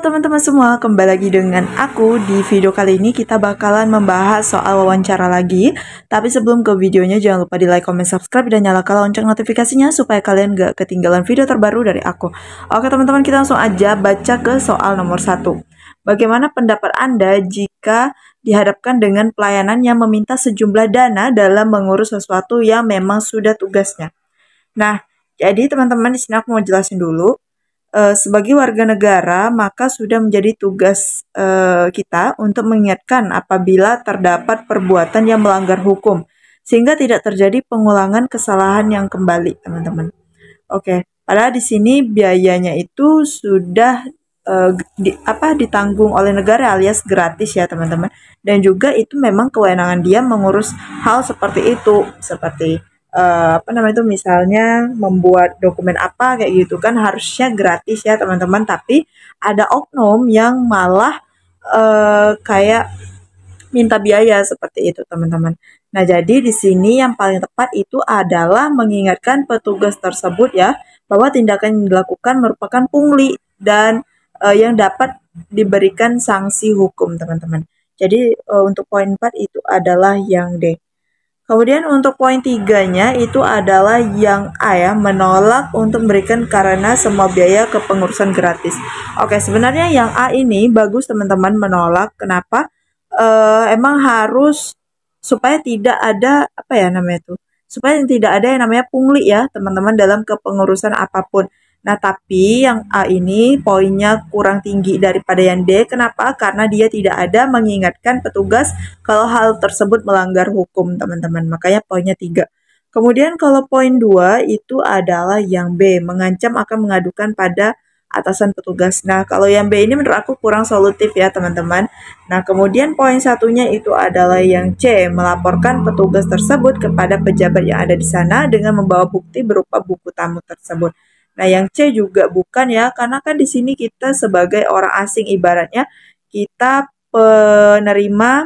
teman-teman semua, kembali lagi dengan aku. Di video kali ini kita bakalan membahas soal wawancara lagi. Tapi sebelum ke videonya, jangan lupa di like, comment, subscribe, dan nyalakan lonceng notifikasinya supaya kalian gak ketinggalan video terbaru dari aku. Oke teman-teman, kita langsung aja baca ke soal nomor 1. Bagaimana pendapat Anda jika dihadapkan dengan pelayanan yang meminta sejumlah dana dalam mengurus sesuatu yang memang sudah tugasnya? Nah, jadi teman-teman di sini aku mau jelasin dulu. Sebagai warga negara, maka sudah menjadi tugas kita untuk mengingatkan apabila terdapat perbuatan yang melanggar hukum, sehingga tidak terjadi pengulangan kesalahan yang kembali, teman-teman. Oke, padahal di sini biayanya itu sudah ditanggung oleh negara alias gratis ya, teman-teman. Dan juga itu memang kewenangan dia mengurus hal seperti itu, seperti misalnya membuat dokumen apa kayak gitu kan harusnya gratis ya teman-teman, tapi ada oknum yang malah kayak minta biaya seperti itu teman-teman. Nah, jadi di sini yang paling tepat itu adalah mengingatkan petugas tersebut ya bahwa tindakan yang dilakukan merupakan pungli dan yang dapat diberikan sanksi hukum teman-teman. Jadi untuk poin 4 itu adalah yang D. Kemudian untuk poin 3-nya itu adalah yang A ya, menolak untuk memberikan karena semua biaya kepengurusan gratis. Oke, sebenarnya yang A ini bagus teman-teman, menolak. Kenapa? Emang harus supaya tidak ada supaya tidak ada yang namanya pungli ya teman-teman dalam kepengurusan apapun. Nah, tapi yang A ini poinnya kurang tinggi daripada yang D. Kenapa? Karena dia tidak ada mengingatkan petugas kalau hal tersebut melanggar hukum, teman-teman. Makanya poinnya 3. Kemudian kalau poin 2 itu adalah yang B, mengancam akan mengadukan pada atasan petugas. Nah, kalau yang B ini menurut aku kurang solutif ya, teman-teman. Nah, kemudian poin satunya itu adalah yang C, melaporkan petugas tersebut kepada pejabat yang ada di sana dengan membawa bukti berupa buku tamu tersebut. Nah, yang C juga bukan ya, karena kan di sini kita sebagai orang asing ibaratnya kita penerima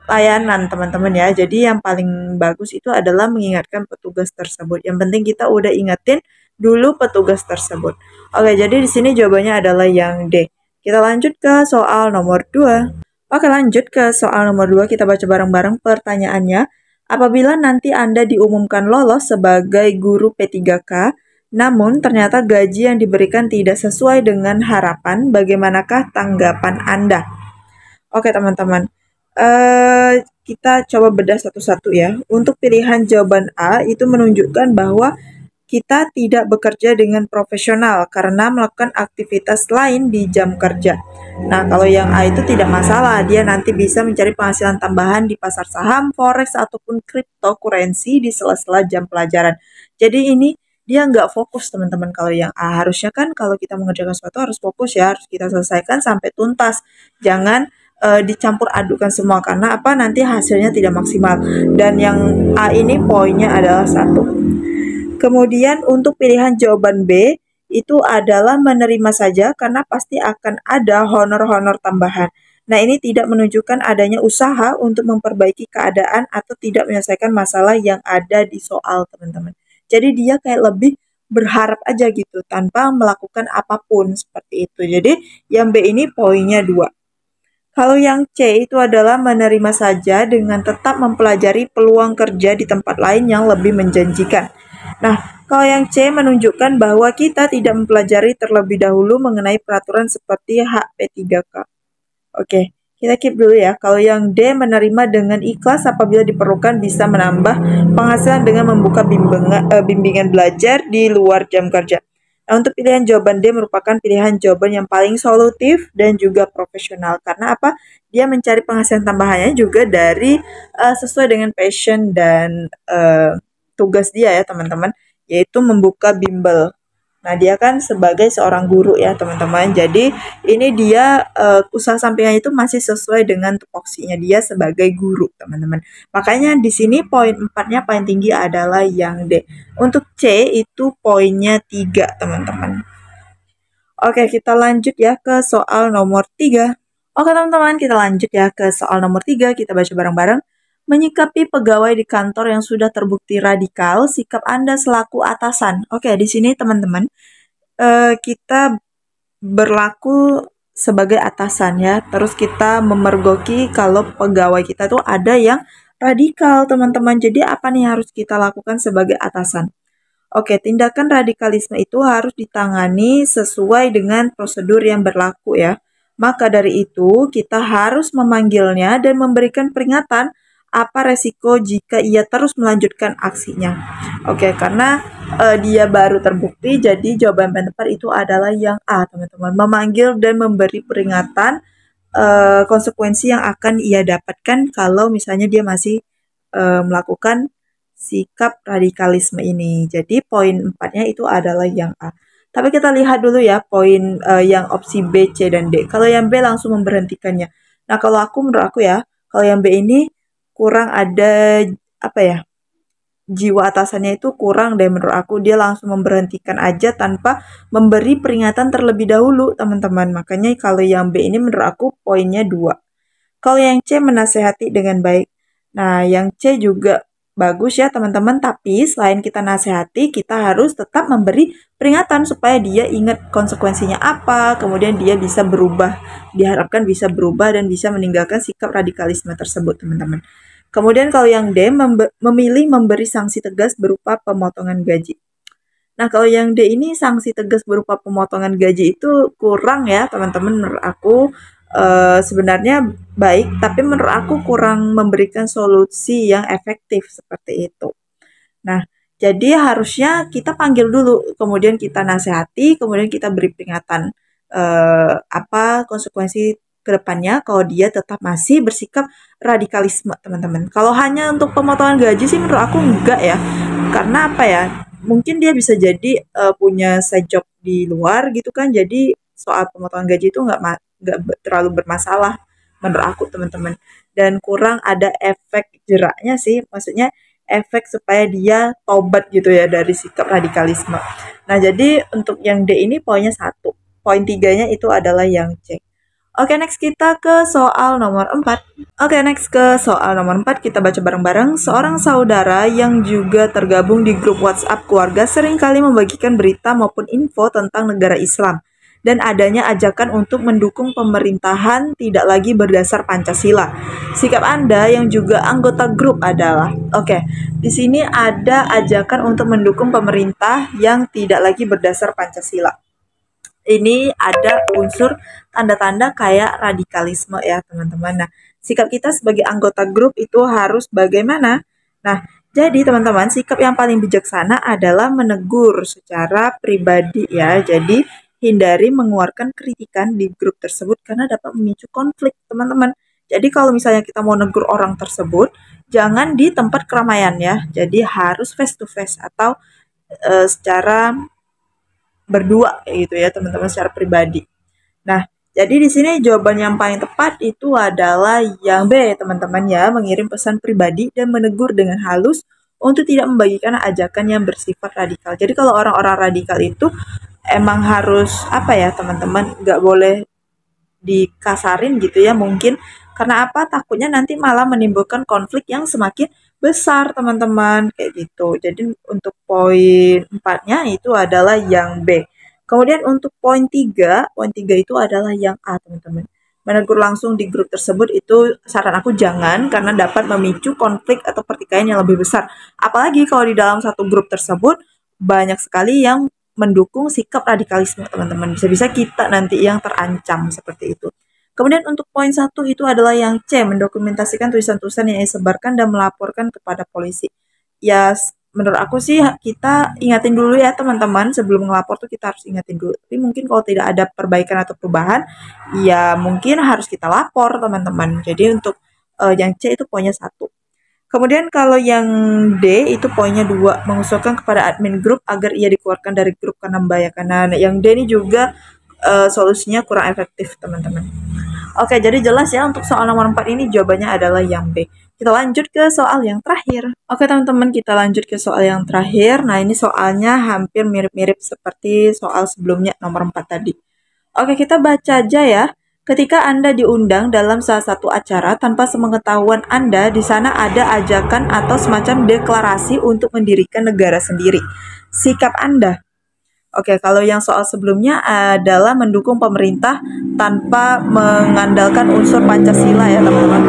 layanan teman-teman ya. Jadi yang paling bagus itu adalah mengingatkan petugas tersebut. Yang penting kita udah ingetin dulu petugas tersebut. Oke, jadi di sini jawabannya adalah yang D. Kita lanjut ke soal nomor 2. Oke, lanjut ke soal nomor 2. Kita baca bareng-bareng pertanyaannya. Apabila nanti Anda diumumkan lolos sebagai guru P3K, namun ternyata gaji yang diberikan tidak sesuai dengan harapan, bagaimanakah tanggapan Anda? Oke teman-teman, kita coba bedah satu-satu ya. Untuk pilihan jawaban A itu menunjukkan bahwa kita tidak bekerja dengan profesional karena melakukan aktivitas lain di jam kerja. Nah, kalau yang A itu tidak masalah, dia nanti bisa mencari penghasilan tambahan di pasar saham, forex, ataupun cryptocurrency di sela-sela jam pelajaran. Jadi ini dia nggak fokus teman-teman. Kalau yang A harusnya kan kalau kita mengerjakan sesuatu harus fokus ya, harus kita selesaikan sampai tuntas. Jangan dicampur adukan semua karena apa nanti hasilnya tidak maksimal. Dan yang A ini poinnya adalah 1. Kemudian untuk pilihan jawaban B itu adalah menerima saja karena pasti akan ada honor-honor tambahan. Nah, ini tidak menunjukkan adanya usaha untuk memperbaiki keadaan atau tidak menyelesaikan masalah yang ada di soal teman-teman. Jadi dia kayak lebih berharap aja gitu tanpa melakukan apapun seperti itu. Jadi yang B ini poinnya 2. Kalau yang C itu adalah menerima saja dengan tetap mempelajari peluang kerja di tempat lain yang lebih menjanjikan. Nah, kalau yang C menunjukkan bahwa kita tidak mempelajari terlebih dahulu mengenai peraturan seperti hak P3K. Oke. Kita keep dulu ya. Kalau yang D menerima dengan ikhlas apabila diperlukan bisa menambah penghasilan dengan membuka bimbingan belajar di luar jam kerja. Nah, untuk pilihan jawaban D merupakan pilihan jawaban yang paling solutif dan juga profesional. Karena apa? Dia mencari penghasilan tambahannya juga dari sesuai dengan passion dan tugas dia ya teman-teman, yaitu membuka bimbel. Nah, dia kan sebagai seorang guru ya, teman-teman. Jadi, ini dia usaha sampingan itu masih sesuai dengan tupoksinya dia sebagai guru, teman-teman. Makanya di sini poin 4-nya paling tinggi adalah yang D. Untuk C itu poinnya 3, teman-teman. Oke, kita lanjut ya ke soal nomor 3. Oke, teman-teman, kita lanjut ya ke soal nomor 3. Kita baca bareng-bareng. Menyikapi pegawai di kantor yang sudah terbukti radikal, sikap Anda selaku atasan. Oke, di sini teman-teman, kita berlaku sebagai atasan ya. Terus kita memergoki kalau pegawai kita tuh ada yang radikal, teman-teman. Jadi apa nih harus kita lakukan sebagai atasan? Oke, tindakan radikalisme itu harus ditangani sesuai dengan prosedur yang berlaku ya. Maka dari itu, kita harus memanggilnya dan memberikan peringatan apa resiko jika ia terus melanjutkan aksinya. Oke, karena dia baru terbukti, jadi jawaban yang tepat itu adalah yang A, teman-teman. Memanggil dan memberi peringatan konsekuensi yang akan ia dapatkan kalau misalnya dia masih melakukan sikap radikalisme ini. Jadi poin 4-nya itu adalah yang A. Tapi kita lihat dulu ya poin yang opsi B, C, dan D. Kalau yang B langsung memberhentikannya. Nah, kalau menurut aku ya, kalau yang B ini kurang ada apa ya? Jiwa atasannya itu kurang deh menurut aku. Dia langsung memberhentikan aja tanpa memberi peringatan terlebih dahulu, teman-teman. Makanya kalau yang B ini menurut aku poinnya 2. Kalau yang C menasehati dengan baik. Nah, yang C juga bagus ya teman-teman, tapi selain kita nasihati, kita harus tetap memberi peringatan supaya dia ingat konsekuensinya apa, kemudian dia bisa berubah, diharapkan bisa berubah dan bisa meninggalkan sikap radikalisme tersebut, teman-teman. Kemudian kalau yang D, memilih memberi sanksi tegas berupa pemotongan gaji. Nah, kalau yang D ini sanksi tegas berupa pemotongan gaji itu kurang ya teman-teman menurut aku. Sebenarnya baik, tapi menurut aku kurang memberikan solusi yang efektif seperti itu. Nah, jadi harusnya kita panggil dulu, kemudian kita nasihati, kemudian kita beri peringatan apa konsekuensi kedepannya kalau dia tetap masih bersikap radikalisme, teman-teman. Kalau hanya untuk pemotongan gaji sih menurut aku enggak ya, karena apa ya? Mungkin dia bisa jadi punya side job di luar gitu kan, jadi soal pemotongan gaji itu nggak terlalu bermasalah menurut aku, teman-teman. Dan kurang ada efek jeraknya sih, maksudnya efek supaya dia tobat gitu ya dari sikap radikalisme. Nah, jadi untuk yang D ini poinnya 1. Poin 3-nya itu adalah yang C. Oke, next kita ke soal nomor 4. Oke, next ke soal nomor 4, kita baca bareng-bareng. Seorang saudara yang juga tergabung di grup WhatsApp keluarga seringkali membagikan berita maupun info tentang negara Islam dan adanya ajakan untuk mendukung pemerintahan tidak lagi berdasar Pancasila. Sikap Anda yang juga anggota grup adalah, oke, di sini ada ajakan untuk mendukung pemerintah yang tidak lagi berdasar Pancasila. Ini ada unsur tanda-tanda kayak radikalisme ya, teman-teman. Nah, sikap kita sebagai anggota grup itu harus bagaimana? Nah, jadi teman-teman, sikap yang paling bijaksana adalah menegur secara pribadi ya. Jadi hindari mengeluarkan kritikan di grup tersebut karena dapat memicu konflik, teman-teman. Jadi kalau misalnya kita mau negur orang tersebut, jangan di tempat keramaian ya. Jadi harus face to face atau secara berdua gitu ya, teman-teman, secara pribadi. Nah, jadi di sini jawaban yang paling tepat itu adalah yang B, teman-teman ya, mengirim pesan pribadi dan menegur dengan halus untuk tidak membagikan ajakan yang bersifat radikal. Jadi kalau orang-orang radikal itu emang harus apa ya teman-teman, nggak boleh dikasarin gitu ya mungkin, karena apa, takutnya nanti malah menimbulkan konflik yang semakin besar, teman-teman, kayak gitu. Jadi untuk poin 4-nya itu adalah yang B. Kemudian untuk poin 3 itu adalah yang A, teman-teman. Menegur langsung di grup tersebut itu saran aku jangan, karena dapat memicu konflik atau pertikaian yang lebih besar. Apalagi kalau di dalam satu grup tersebut banyak sekali yang mendukung sikap radikalisme, teman-teman. Bisa-bisa kita nanti yang terancam seperti itu. Kemudian untuk poin 1 itu adalah yang C, mendokumentasikan tulisan-tulisan yang disebarkan dan melaporkan kepada polisi. Ya, menurut aku sih kita ingatin dulu ya teman-teman, sebelum ngelapor tuh kita harus ingatin dulu. Tapi mungkin kalau tidak ada perbaikan atau perubahan, ya mungkin harus kita lapor, teman-teman. Jadi untuk yang C itu poinnya 1. Kemudian kalau yang D itu poinnya 2, mengusulkan kepada admin grup agar ia dikeluarkan dari grup karena membahayakan. Nah, yang D ini juga solusinya kurang efektif, teman-teman. Oke, jadi jelas ya untuk soal nomor 4 ini jawabannya adalah yang B. Kita lanjut ke soal yang terakhir. Oke, teman-teman, kita lanjut ke soal yang terakhir. Nah, ini soalnya hampir mirip-mirip seperti soal sebelumnya nomor 4 tadi. Oke, kita baca aja ya. Ketika Anda diundang dalam salah satu acara tanpa sepengetahuan Anda, di sana ada ajakan atau semacam deklarasi untuk mendirikan negara sendiri. Sikap Anda. Oke, kalau yang soal sebelumnya adalah mendukung pemerintah tanpa mengandalkan unsur Pancasila ya teman-teman.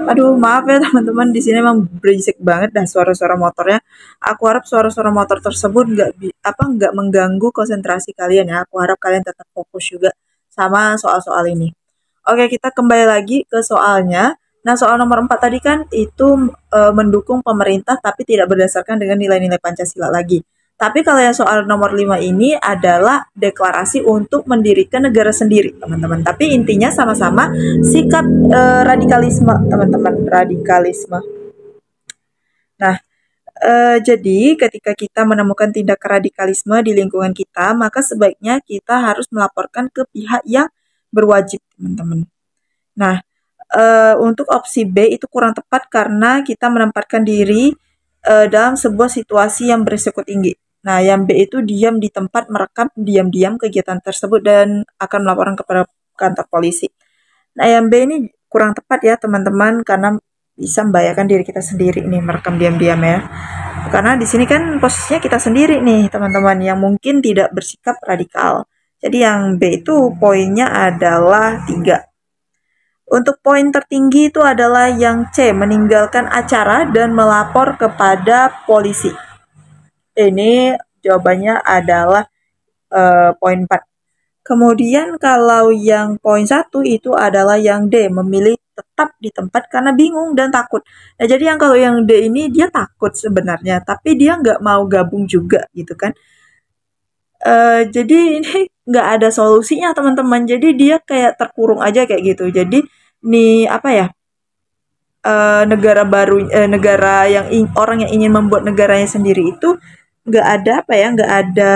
Aduh, maaf ya teman-teman, di sini emang berisik banget dah suara-suara motornya. Aku harap suara-suara motor tersebut nggak mengganggu konsentrasi kalian ya. Aku harap kalian tetap fokus juga sama soal-soal ini. Oke, kita kembali lagi ke soalnya. Nah, soal nomor 4 tadi kan itu mendukung pemerintah tapi tidak berdasarkan dengan nilai-nilai Pancasila lagi. Tapi kalau yang soal nomor 5 ini adalah deklarasi untuk mendirikan negara sendiri, teman-teman. Tapi intinya sama-sama sikap radikalisme, teman-teman, radikalisme. Nah, jadi ketika kita menemukan tindak radikalisme di lingkungan kita, maka sebaiknya kita harus melaporkan ke pihak yang berwajib, teman-teman. Nah, untuk opsi B itu kurang tepat karena kita menempatkan diri dalam sebuah situasi yang berisiko tinggi. Nah, yang B itu diam di tempat merekam diam-diam kegiatan tersebut dan akan melaporkan kepada kantor polisi. Nah, yang B ini kurang tepat ya teman-teman karena bisa membahayakan diri kita sendiri nih merekam diam-diam ya. Karena di sini kan posisinya kita sendiri nih teman-teman yang mungkin tidak bersikap radikal. Jadi yang B itu poinnya adalah 3. Untuk poin tertinggi itu adalah yang C, meninggalkan acara dan melapor kepada polisi. Ini jawabannya adalah poin 4. Kemudian kalau yang poin 1 itu adalah yang D, memilih tetap di tempat karena bingung dan takut. Nah, jadi yang kalau yang D ini dia takut sebenarnya, tapi dia nggak mau gabung juga gitu kan. Jadi ini nggak ada solusinya teman-teman. Jadi dia kayak terkurung aja kayak gitu. Jadi nih apa ya? Negara yang orang yang ingin membuat negaranya sendiri itu nggak ada apa ya, nggak ada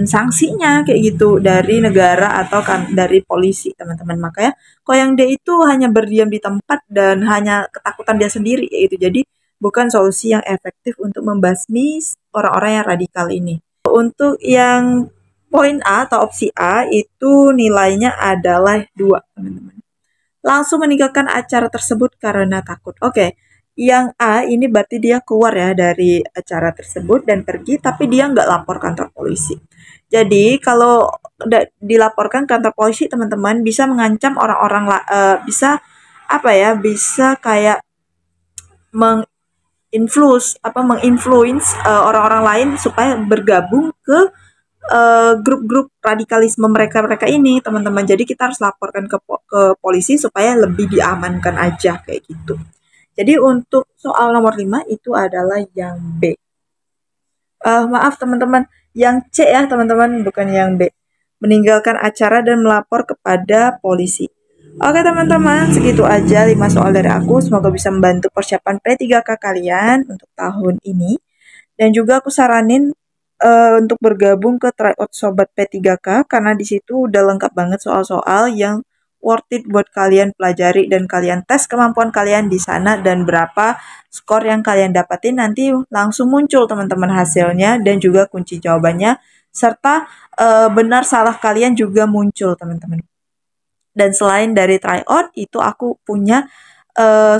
sanksinya kayak gitu dari negara atau kan dari polisi teman-teman. Makanya kalau yang D itu hanya berdiam di tempat dan hanya ketakutan dia sendiri kayak gitu. Jadi bukan solusi yang efektif untuk membasmi orang-orang yang radikal ini. Untuk yang poin A atau opsi A itu nilainya adalah 2 teman-teman. Langsung meninggalkan acara tersebut karena takut. Oke, yang A ini berarti dia keluar ya dari acara tersebut dan pergi, tapi dia nggak lapor kantor polisi. Jadi kalau dilaporkan kantor polisi, teman-teman bisa mengancam orang-orang, bisa apa ya, bisa kayak menginfluence orang-orang lain supaya bergabung ke grup-grup radikalisme mereka ini teman-teman. Jadi kita harus laporkan ke polisi supaya lebih diamankan aja kayak gitu. Jadi untuk soal nomor 5 itu adalah yang B. Maaf teman-teman, yang C ya teman-teman, bukan yang B. Meninggalkan acara dan melapor kepada polisi. Oke teman-teman, segitu aja 5 soal dari aku. Semoga bisa membantu persiapan P3K kalian untuk tahun ini. Dan juga aku saranin untuk bergabung ke tryout Sobat P3K karena di situ udah lengkap banget soal-soal yang worth it buat kalian pelajari dan kalian tes kemampuan kalian di sana dan berapa skor yang kalian dapatin nanti langsung muncul teman-teman hasilnya dan juga kunci jawabannya serta benar salah kalian juga muncul teman-teman. Dan selain dari tryout itu aku punya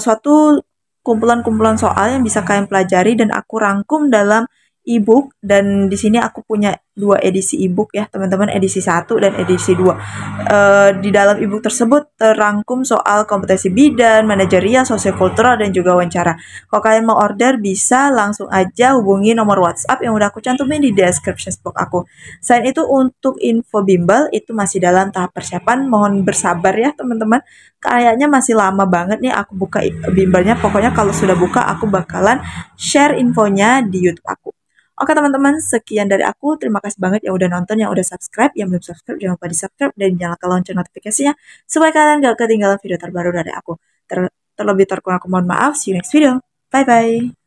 suatu kumpulan-kumpulan soal yang bisa kalian pelajari dan aku rangkum dalam ebook dan di sini aku punya 2 edisi ebook ya teman-teman, edisi 1 dan edisi 2. Di dalam ebook tersebut terangkum soal kompetensi bidan, manajerial, sosiokultural dan juga wawancara. Kalau kalian mau order bisa langsung aja hubungi nomor WhatsApp yang udah aku cantumin di description box aku. Selain itu untuk info bimbel itu masih dalam tahap persiapan, mohon bersabar ya teman-teman. Kayaknya masih lama banget nih aku buka bimbelnya. Pokoknya kalau sudah buka aku bakalan share infonya di YouTube aku. Oke teman-teman, sekian dari aku. Terima kasih banget yang udah nonton, yang udah subscribe. Yang belum subscribe, jangan lupa di subscribe dan nyalakan lonceng notifikasinya supaya kalian gak ketinggalan video terbaru dari aku. Terlebih terkurang aku mohon maaf. See you next video. Bye-bye.